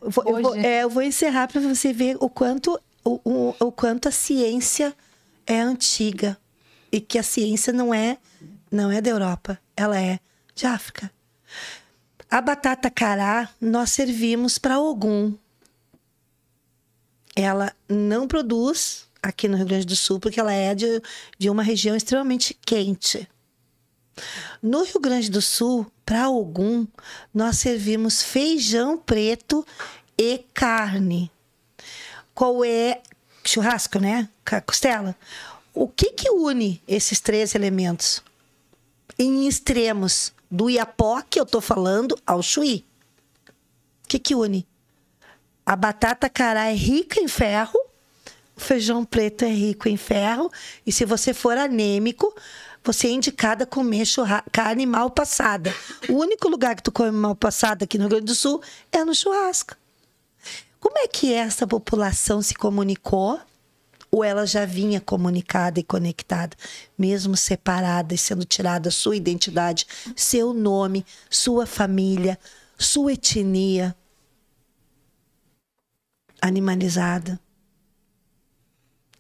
Eu vou encerrar para você ver o quanto a ciência é antiga. E que a ciência não é da Europa, ela é de África. A batata cará nós servimos para Ogum. Ela não produz aqui no Rio Grande do Sul, porque ela é de uma região extremamente quente. No Rio Grande do Sul, para Ogum, nós servimos feijão preto e carne. Qual é? Churrasco, né? Costela. O que une esses três elementos? Em extremos, do Iapó, que eu estou falando, ao Chuí. O que une? A batata cará é rica em ferro, o feijão preto é rico em ferro, e se você for anêmico, você é indicada a comer carne mal passada. O único lugar que tu come mal passada aqui no Rio Grande do Sul é no churrasco. Como é que essa população se comunicou? Ou ela já vinha comunicada e conectada, mesmo separada e sendo tirada sua identidade, seu nome, sua família, sua etnia animalizada?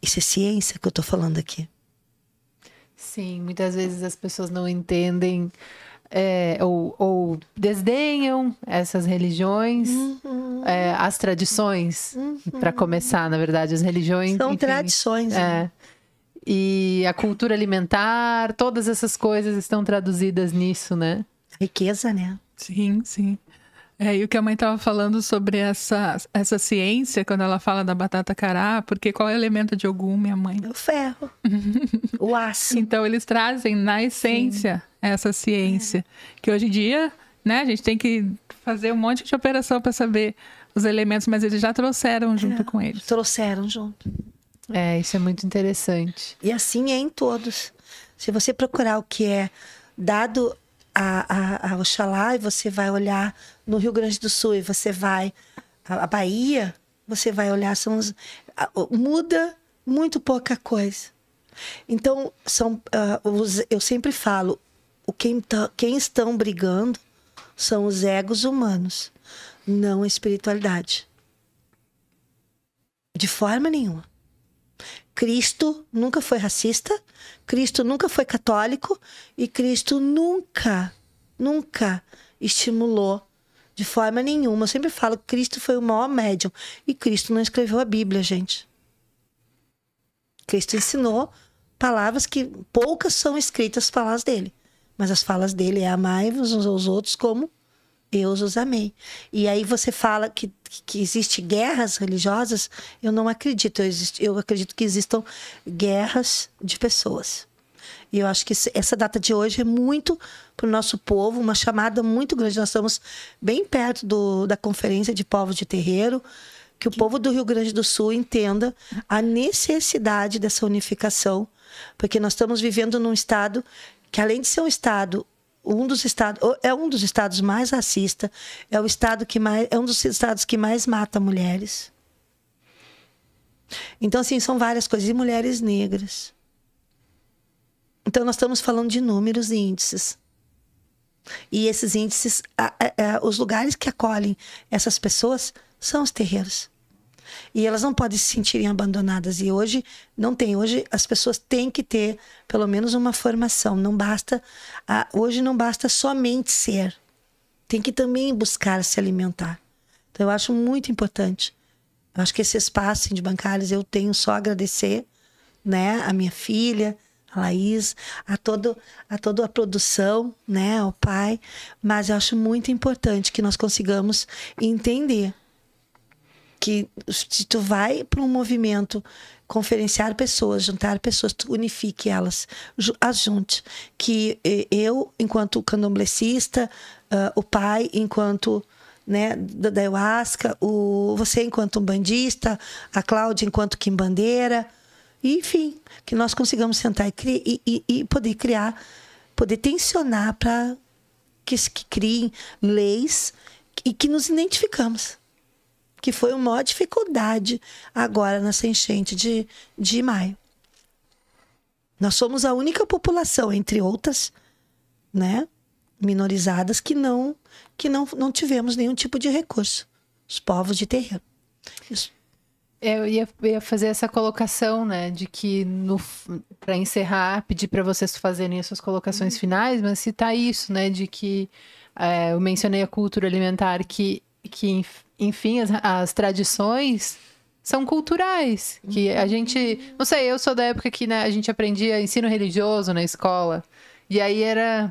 Isso é ciência que eu estou falando aqui. Sim, muitas vezes as pessoas não entendem ou desdenham essas religiões, as tradições, para começar, na verdade, as religiões... São enfim, tradições. Né? E a cultura alimentar, todas essas coisas estão traduzidas nisso, né? Riqueza, né? Sim, sim. E o que a mãe estava falando sobre essa ciência, quando ela fala da batata cará, porque qual é o elemento de Ogum, minha mãe? O ferro, o aço. Então, eles trazem na essência essa ciência, que hoje em dia, né, a gente tem que fazer um monte de operação para saber os elementos, mas eles já trouxeram junto com eles. Trouxeram junto. Isso é muito interessante. E assim é em todos. Se você procurar o que é dado a Oxalá, e você vai olhar no Rio Grande do Sul, e você vai a Bahia, você vai olhar, muda muito pouca coisa. Então, eu sempre falo, quem estão brigando são os egos humanos, não a espiritualidade. De forma nenhuma. Cristo nunca foi racista, Cristo nunca foi católico e Cristo nunca estimulou de forma nenhuma. Eu sempre falo que Cristo foi o maior médium e Cristo não escreveu a Bíblia, gente. Cristo ensinou palavras que poucas são escritas as palavras dele, mas as falas dele é amai-vos uns aos outros como eu os amei. E aí você fala que existe guerras religiosas, eu não acredito. Eu acredito que existam guerras de pessoas. E eu acho que essa data de hoje é muito para o nosso povo, uma chamada muito grande. Nós estamos bem perto da Conferência de Povos de Terreiro, que o povo do Rio Grande do Sul entenda a necessidade dessa unificação, porque nós estamos vivendo num estado que, além de ser um estado um dos estados mais racistas, é um dos estados que mais mata mulheres. Então, assim, são várias coisas. E mulheres negras. Então, nós estamos falando de números e índices. E esses índices, os lugares que acolhem essas pessoas são os terreiros. E elas não podem se sentirem abandonadas. E hoje, não tem. Hoje, as pessoas têm que ter, pelo menos, uma formação. Não basta... Hoje, não basta somente ser. Tem que também buscar se alimentar. Então, eu acho muito importante. Eu acho que esse espaço assim, de bancárias, eu tenho só a agradecer, né? A minha filha, a Laís, a toda a produção, né? Ao pai. Mas eu acho muito importante que nós consigamos entender que se tu vai para um movimento conferenciar pessoas, juntar pessoas, tu unifique elas, as junte. Que eu, enquanto candomblessista, o pai, enquanto... né, da ayahuasca, você enquanto umbandista, a Cláudia enquanto quimbandeira, e, enfim, que nós consigamos sentar e poder criar, poder tensionar para que criem leis e que nos identificamos. Que foi uma maior dificuldade agora nessa enchente de maio. Nós somos a única população, entre outras, né, minorizadas, que não tivemos nenhum tipo de recurso. Os povos de terreiro. Isso. Eu ia fazer essa colocação, né, de que, para encerrar, pedir para vocês fazerem as suas colocações finais, mas citar isso, né, de que eu mencionei a cultura alimentar, que enfim, as tradições são culturais, que a gente, não sei, eu sou da época que, né, a gente aprendia ensino religioso na escola, e aí era...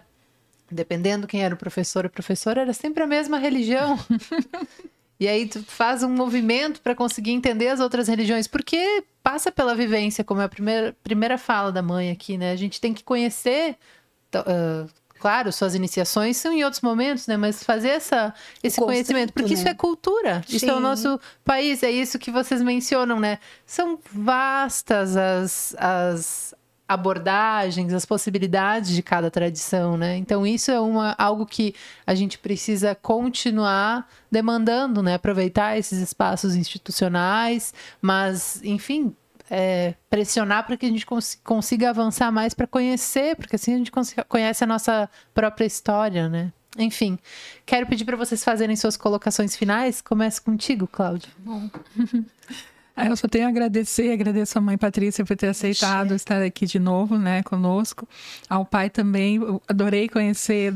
Dependendo quem era o professor, a professora era sempre a mesma religião. E aí tu faz um movimento para conseguir entender as outras religiões, porque passa pela vivência, como é a primeira fala da mãe aqui, né? A gente tem que conhecer, claro, suas iniciações são em outros momentos, né? Mas fazer esse conhecimento, porque isso é cultura, isso é o nosso país, é isso que vocês mencionam, né? São vastas as abordagens, as possibilidades de cada tradição, né? Então isso é algo que a gente precisa continuar demandando, né? Aproveitar esses espaços institucionais, mas, enfim, pressionar para que a gente consiga avançar mais para conhecer, porque assim a gente conhece a nossa própria história, né? Enfim, quero pedir para vocês fazerem suas colocações finais. Começo contigo, Cláudia. Bom. Eu só tenho a agradeço a mãe Patrícia por ter aceitado estar aqui de novo, né, conosco. Ao pai também, eu adorei conhecer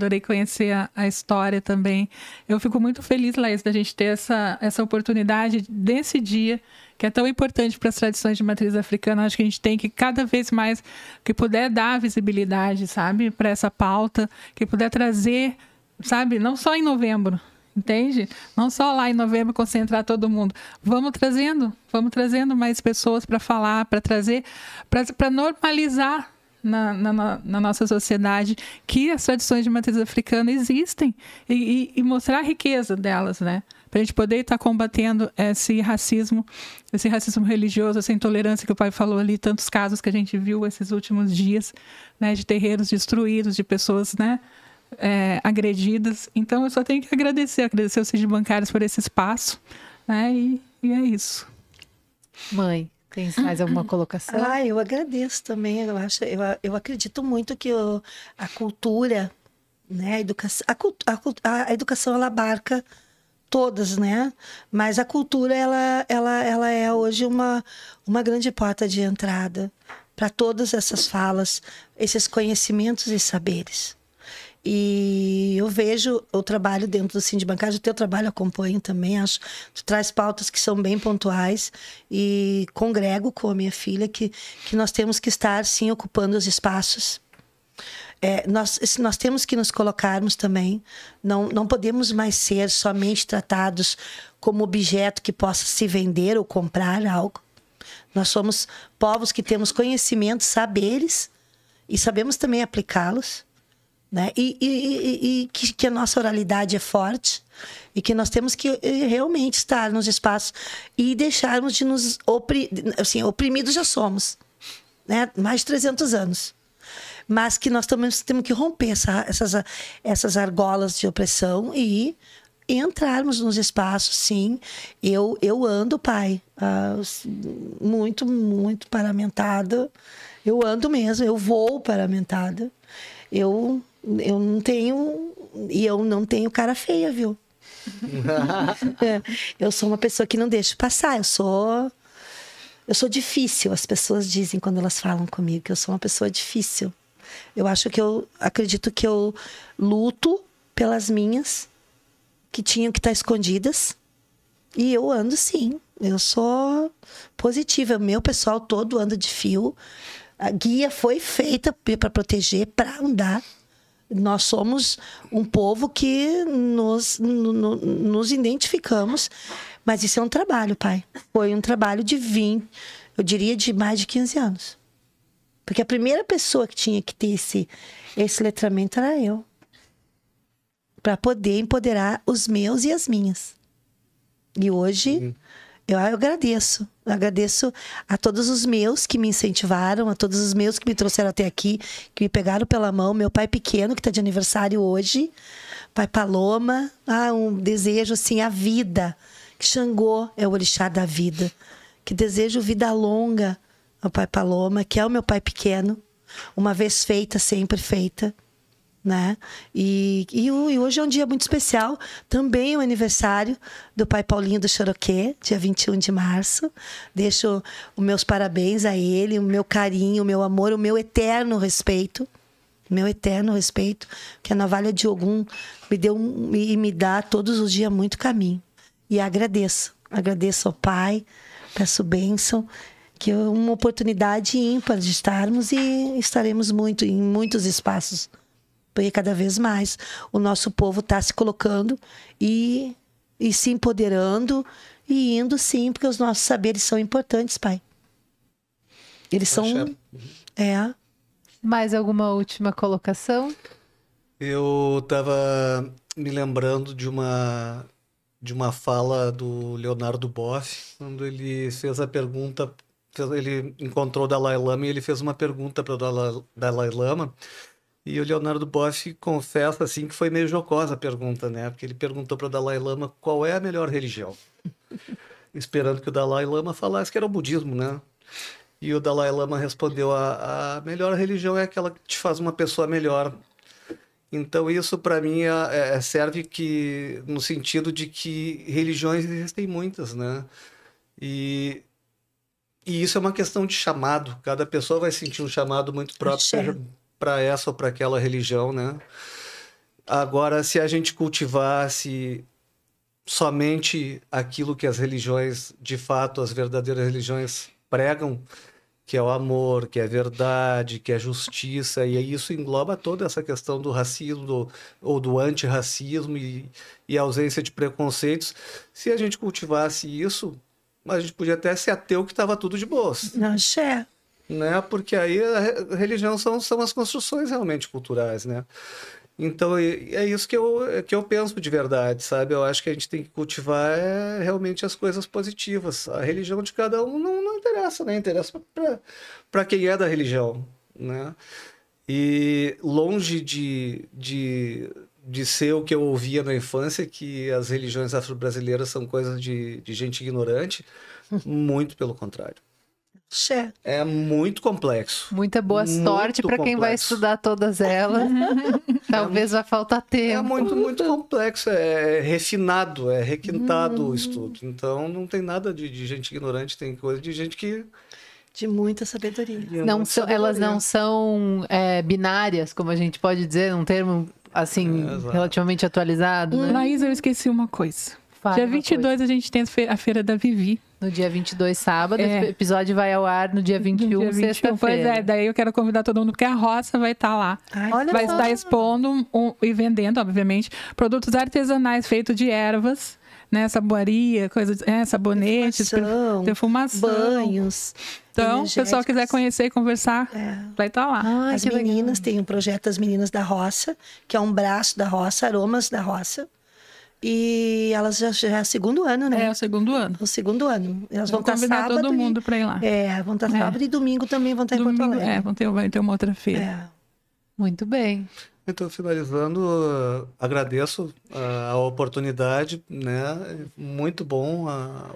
a história também. Eu fico muito feliz, Laís, da gente ter essa oportunidade desse dia, que é tão importante para as tradições de matriz africana. Acho que a gente tem que cada vez mais, que puder dar visibilidade, sabe, para essa pauta, que puder trazer, sabe, não só em novembro, entende? Não só lá em novembro concentrar todo mundo. Vamos trazendo mais pessoas para falar, para trazer, para normalizar na nossa sociedade que as tradições de matriz africana existem e mostrar a riqueza delas, né? Para a gente poder estar combatendo esse racismo religioso, essa intolerância que o pai falou ali, tantos casos que a gente viu esses últimos dias, né, de terreiros destruídos, de pessoas, né, agredidas. Então eu só tenho que agradecer os Cid Bancários por esse espaço, né? E é isso. Mãe, tem mais alguma colocação? Eu agradeço também. Eu acredito muito que a cultura, né, a educação ela abarca todas, né? Mas a cultura ela é hoje uma grande porta de entrada para todas essas falas, esses conhecimentos e saberes. E eu vejo o trabalho dentro do Cid Bancários, o teu trabalho acompanho também, acho que tu traz pautas que são bem pontuais e congrego com a minha filha que nós temos que estar, sim, ocupando os espaços. Nós temos que nos colocarmos também, não podemos mais ser somente tratados como objeto que possa se vender ou comprar algo. Nós somos povos que temos conhecimentos, saberes e sabemos também aplicá-los. Né? E que a nossa oralidade é forte e que nós temos que realmente estar nos espaços e deixarmos de nos oprimidos já somos, né? Mais de 300 anos. mas que nós também temos que romper essas argolas de opressão e entrarmos nos espaços, sim. Eu ando, pai, muito, muito paramentada. Eu ando mesmo, eu vou paramentada. Eu não tenho cara feia, viu? Eu sou uma pessoa que não deixa passar. Eu sou difícil. As pessoas dizem quando elas falam comigo que eu sou uma pessoa difícil. Acredito que eu luto pelas minhas que tinham que estar escondidas. E eu ando sim. Eu sou positiva. Meu pessoal todo anda de fio. A guia foi feita para proteger, para andar. Nós somos um povo que nos identificamos. Mas isso é um trabalho, pai. Foi um trabalho de eu diria de mais de 15 anos. Porque a primeira pessoa que tinha que ter esse letramento era eu. Para poder empoderar os meus e as minhas. E hoje, eu agradeço. Eu agradeço a todos os meus que me incentivaram, a todos os meus que me trouxeram até aqui, que me pegaram pela mão. Meu pai pequeno, que está de aniversário hoje. Pai Paloma. Um desejo, assim, a vida. Que Xangô é o orixá da vida. Que desejo vida longa ao Pai Paloma, que é o meu pai pequeno. Uma vez feita, sempre feita. Né? E hoje é um dia muito especial. Também o aniversário do pai Paulinho do Choroquê, dia 21 de março. Deixo os meus parabéns a ele, o meu carinho, o meu amor, o meu eterno respeito. Meu eterno respeito, que a navalha de Ogum me deu e me dá todos os dias muito caminho. E agradeço ao pai, peço bênção, que é uma oportunidade ímpar de estarmos e estaremos em muitos espaços. Porque cada vez mais o nosso povo está se colocando e se empoderando e indo sim, porque os nossos saberes são importantes, pai. Eles são... Mais alguma última colocação? Eu estava me lembrando de uma fala do Leonardo Boff, quando ele fez a pergunta, ele encontrou o Dalai Lama e ele fez uma pergunta para o Dalai Lama. E o Leonardo Boff confessa assim que foi meio jocosa a pergunta, né? Porque ele perguntou para o Dalai Lama qual é a melhor religião, esperando que o Dalai Lama falasse que era o budismo, né? E o Dalai Lama respondeu: a melhor religião é aquela que te faz uma pessoa melhor. Então isso para mim serve no sentido de que religiões existem muitas, né? E isso é uma questão de chamado. Cada pessoa vai sentir um chamado muito próprio, seja para essa ou para aquela religião, né? Agora, se a gente cultivasse somente aquilo que as religiões, de fato, as verdadeiras religiões pregam, que é o amor, que é a verdade, que é a justiça, e isso engloba toda essa questão do racismo ou do antirracismo e a ausência de preconceitos. Se a gente cultivasse isso, a gente podia até ser ateu, que estava tudo de boas. Não, né? Porque aí a religião são as construções realmente culturais, né? Então é isso que eu penso de verdade, sabe? Eu acho que a gente tem que cultivar realmente as coisas positivas. A religião de cada um não interessa, né? Interessa para quem é da religião, né? E longe de ser o que eu ouvia na infância, que as religiões afro-brasileiras são coisas de gente ignorante, muito pelo contrário. É muito complexo. Muita boa sorte para quem vai estudar todas elas. Talvez vai faltar tempo. É muito complexo, é refinado, é requintado o estudo. Então não tem nada de gente ignorante, tem coisa de gente que... De muita sabedoria. Elas não são binárias, como a gente pode dizer, um termo assim, relativamente atualizado. Né? Laís, eu esqueci uma coisa. Dia 22 a gente tem a Feira da Vivi. No dia 22, sábado. O episódio vai ao ar no dia 21, sexta-feira. Pois daí eu quero convidar todo mundo, porque a roça vai estar lá. Vai estar expondo e vendendo, obviamente, produtos artesanais feitos de ervas, né? Saboaria, sabonetes, defumação, banhos. Então, se o pessoal quiser conhecer e conversar, vai estar lá. As meninas, tem um projeto das Meninas da Roça, que é um braço da roça, Aromas da Roça. E elas já é o segundo ano, né? É o segundo ano. O segundo ano. Elas vão estar sábado todo mundo para ir lá. Vão estar sábado e domingo também vão estar em Porto Alegre. Vai ter uma outra feira. Muito bem. Então, finalizando, agradeço a oportunidade, né? Muito bom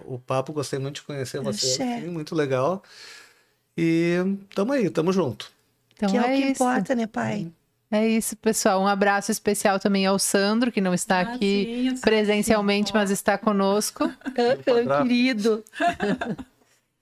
o papo, gostei muito de conhecer você, assim, muito legal. E tamo aí, tamo junto. Então Que é o que isso. importa, né, pai? É isso, pessoal. Um abraço especial também ao Sandro, que não está aqui sim, presencialmente, mas está conosco. Querido.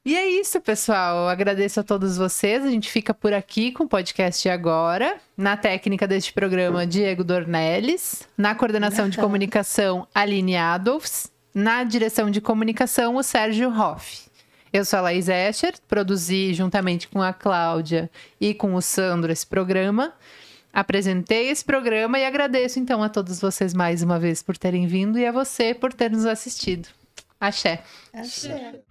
E é isso, pessoal. Eu agradeço a todos vocês. A gente fica por aqui com o podcast agora. Na técnica deste programa, Diego Dornelles. Na coordenação de comunicação, Aline Adolfs. Na direção de comunicação, o Sérgio Hoff. Eu sou a Laís Escher, produzi juntamente com a Cláudia e com o Sandro esse programa. Apresentei esse programa e agradeço então a todos vocês mais uma vez por terem vindo e a você por ter nos assistido. Axé. Axé.